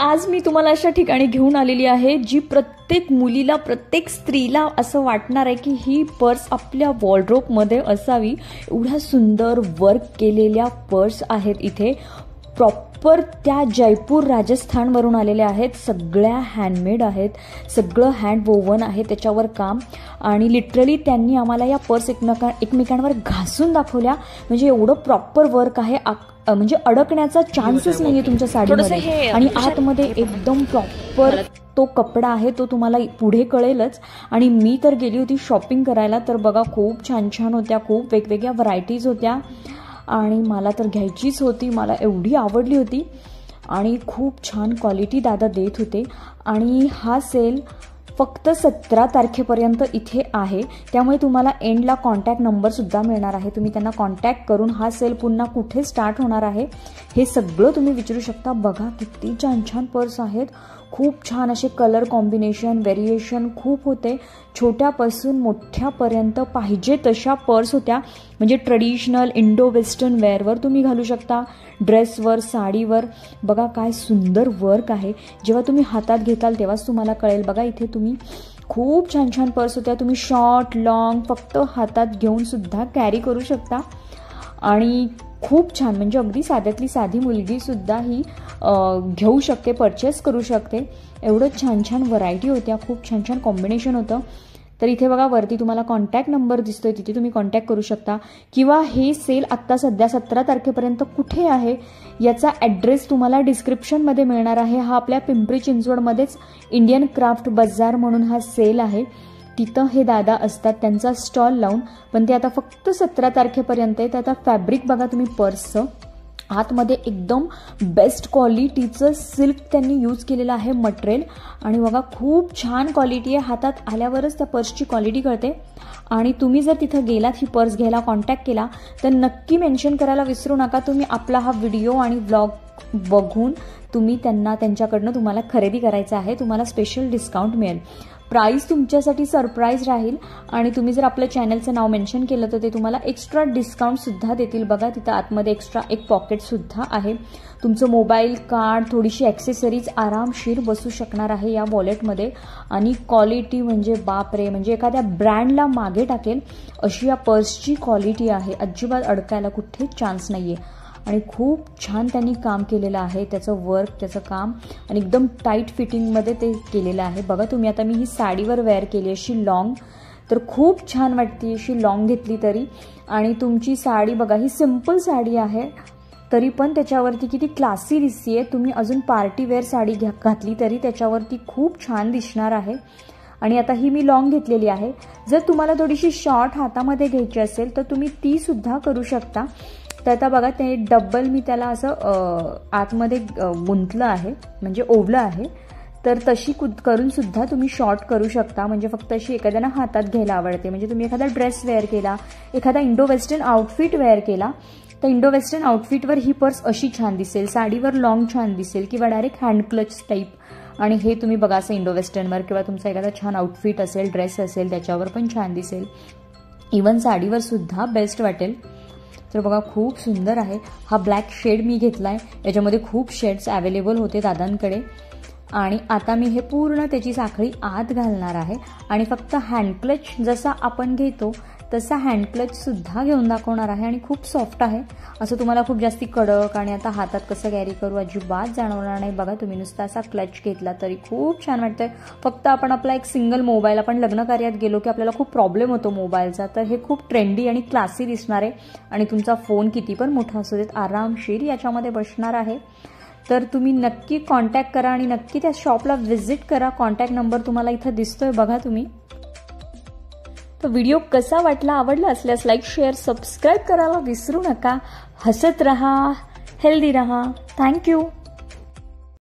आज मी तुम्हाला अशा ठिकाणी घेऊन आलेली आहे जी प्रत्येक मुलीला, प्रत्येक स्त्रीला असं वाटणार आहे की ही पर्स आपल्या वॉर्डरोबमध्ये असावी. एवढ्या सुंदर वर्क केलेल्या पर्स आहेत इथे. प्रॉपर त्या जयपूर राजस्थानवरून आलेल्या आहेत. सगळ्या हँडमेड आहेत, सगळं हँड वोवन आहे त्याच्यावर काम. आणि लिटरली त्यांनी आम्हाला या पर्स एकमेकांवर घासून दाखवल्या. म्हणजे एवढं प्रॉपर वर्क आहे, म्हणजे अडकण्याचा चान्सच नाहीये तुमच्या साडीमध्ये. आणि आतमध्ये एकदम प्रॉपर तो कपडा आहे, तो तुम्हाला पुढे कळेलच. आणि मी तर गेली होती शॉपिंग करायला, तर बघा खूप छान छान होत्या, खूप वेगवेगळ्या व्हरायटीज होत्या आणि मला तर घ्यायचीच होती. मला एवढी आवडली होती आणि खूप छान क्वालिटी दादा देत होते. आणि हा सेल फक्त 17 तारखेपर्यंत इथे आहे, त्यामुळे तुम्हाला एंडला कॉन्टॅक्ट नंबरसुद्धा मिळणार आहे. तुम्ही त्यांना कॉन्टॅक्ट करून हा सेल पुन्हा कुठे स्टार्ट होणार आहे हे सगळं तुम्ही विचारू शकता. बघा किती छान छान पर्स आहेत, खूप छान असे कलर कॉम्बिनेशन, व्हेरिएशन खूप होते. छोट्यापासून मोठ्यापर्यंत पाहिजे तशा पर्स होत्या. म्हणजे ट्रेडिशनल इंडो वेस्टर्न वेअरवर तुम्ही घालू शकता, ड्रेसवर, साडीवर. बघा काय सुंदर वर्क आहे. जेव्हा तुम्ही हातात घेताल तेव्हाच तुम्हाला कळेल. बघा इथे तुम्ही खूप छान छान पर्स होत्या. तुम्ही शॉर्ट, लॉंग फक्त हातात घेऊन सुद्धा कॅरी करू शकता. आणि खूप छान, म्हणजे अगदी साध्यातली साधी मुलगीसुद्धा ही घेऊ शकते, परचेस करू शकते. एवढं छान छान व्हरायटी होत्या, खूप छान छान कॉम्बिनेशन होतं. तर इथे बघा वरती तुम्हाला कॉन्टॅक्ट नंबर दिसतोय, तिथे तुम्ही कॉन्टॅक्ट करू शकता. किंवा हे सेल आत्ता सध्या 17 तारखेपर्यंत कुठे आहे याचा ॲड्रेस तुम्हाला डिस्क्रिप्शनमध्ये मिळणार आहे. हा आपल्या पिंपरी चिंचवडमध्येच इंडियन क्राफ्ट बाजार म्हणून हा सेल आहे. तिथं हे दादा असतात त्यांचा स्टॉल लावून. पण ते आता फक्त 17 तारखेपर्यंत आहे. तर आता फॅब्रिक बघा तुम्ही पर्सचं, आतमध्ये एकदम बेस्ट क्वालिटीचं सिल्क त्यांनी यूज केलेलं आहे मटेरियल. आणि बघा खूप छान क्वालिटी आहे. हातात आल्यावरच त्या पर्सची क्वालिटी कळते. आणि तुम्ही जर तिथं गेलात ही पर्स घ्यायला, कॉन्टॅक्ट केला तर नक्की मेन्शन करायला विसरू नका. तुम्ही आपला हा व्हिडिओ आणि व्लॉग बघून तुम्ही त्यांच्याकडनं तुम्हाला खरेदी करायचं आहे. तुम्हाला स्पेशल डिस्काउंट मिळेल. प्राईस तुमच्यासाठी सरप्राईज राहील. आणि तुम्ही जर आपल्या चॅनलचं नाव मेन्शन केलं तर ते तुम्हाला एक्स्ट्रा डिस्काउंटसुद्धा देतील. बघा तिथं आतमध्ये एक्स्ट्रा एक पॉकेटसुद्धा आहे. तुमचं मोबाईल, कार्ड, थोडीशी ॲक्सेसरीज आरामशीर बसू शकणार आहे या वॉलेटमध्ये. आणि क्वालिटी म्हणजे बापरे, म्हणजे एखाद्या ब्रँडला मागे टाकेल अशी या पर्सची क्वालिटी आहे. अजिबात अडकायला कुठेच चान्स नाही आहे. आणि खूप छान त्यांनी काम केलेलं आहे, त्याचं वर्क, त्याचं काम. आणि एकदम टाईट फिटिंगमध्ये ते केलेलं आहे. बघा तुम्ही, आता मी ही साडीवर वेअर केली अशी लॉंग, तर खूप छान वाटते अशी लॉंग घेतली तरी. आणि तुमची साडी बघा, ही सिम्पल साडी आहे तरी पण त्याच्यावरती किती क्लासी दिसते आहे. तुम्ही अजून पार्टीवेअर साडी घातली तरी त्याच्यावरती खूप छान दिसणार आहे. आणि आता ही मी लॉंग घेतलेली आहे. जर तुम्हाला थोडीशी शॉर्ट हातामध्ये घ्यायची असेल तर तुम्ही ती सुद्धा करू शकता. तर आता बघा ते डबल मी त्याला असं आतमध्ये गुंतलं आहे, म्हणजे ओवलं आहे. तर तशी करून सुद्धा तुम्ही शॉर्ट करू शकता. म्हणजे फक्त अशी एखाद्याला हातात घ्यायला आवडते, म्हणजे तुम्ही एखादा ड्रेस वेअर केला, एखादा इंडो वेस्टर्न आउटफिट वेअर केला तर इंडो वेस्टर्न आउटफिटवर ही पर्स अशी छान दिसेल, साडीवर लॉंग छान दिसेल, किंवा डायरेक्ट हँड क्लच टाईप. आणि हे तुम्ही बघा असं इंडो वेस्टर्नवर किंवा तुमचा एखादा छान आउटफिट असेल, ड्रेस असेल त्याच्यावर पण छान दिसेल. इवन साडीवर सुद्धा बेस्ट वाटेल. तर बघा खूप सुंदर आहे. हा ब्लॅक शेड मी घेतला आहे. याच्यामध्ये खूप शेड्स अवेलेबल होते दादांकडे. आणि आता मी हे पूर्ण त्याची साखळी आत घालणार आहे. आणि फक्त हँड क्लच जसा आपण घेतो तसा हँड क्लचसुद्धा घेऊन दाखवणार आहे. आणि खूप सॉफ्ट आहे, असं तुम्हाला खूप जास्ती कडक आणि आता हातात कसं कॅरी करू अजिबात जाणवणार नाही. बघा तुम्ही नुसता असा क्लच घेतला तरी खूप छान वाटतंय. फक्त आपण आपला एक सिंगल मोबाईल, आपण लग्न कार्यात गेलो की आपल्याला खूप प्रॉब्लेम होतो मोबाईलचा, तर हे खूप ट्रेंडी आणि क्लासी दिसणार आहे. आणि तुमचा फोन किती पण मोठा असू देत आरामशीर याच्यामध्ये बसणार आहे. तर तुम्ही नक्की कॉन्टॅक्ट करा आणि नक्की त्या शॉपला व्हिजिट करा. कॉन्टॅक्ट नंबर तुम्हाला इथं दिसतोय बघा तुम्ही. तर व्हिडिओ कसा वाटला, आवडला असल्यास लाईक, शेअर, सबस्क्राईब करायला विसरू नका. हसत रहा, हेल्दी रहा. थँक्यू.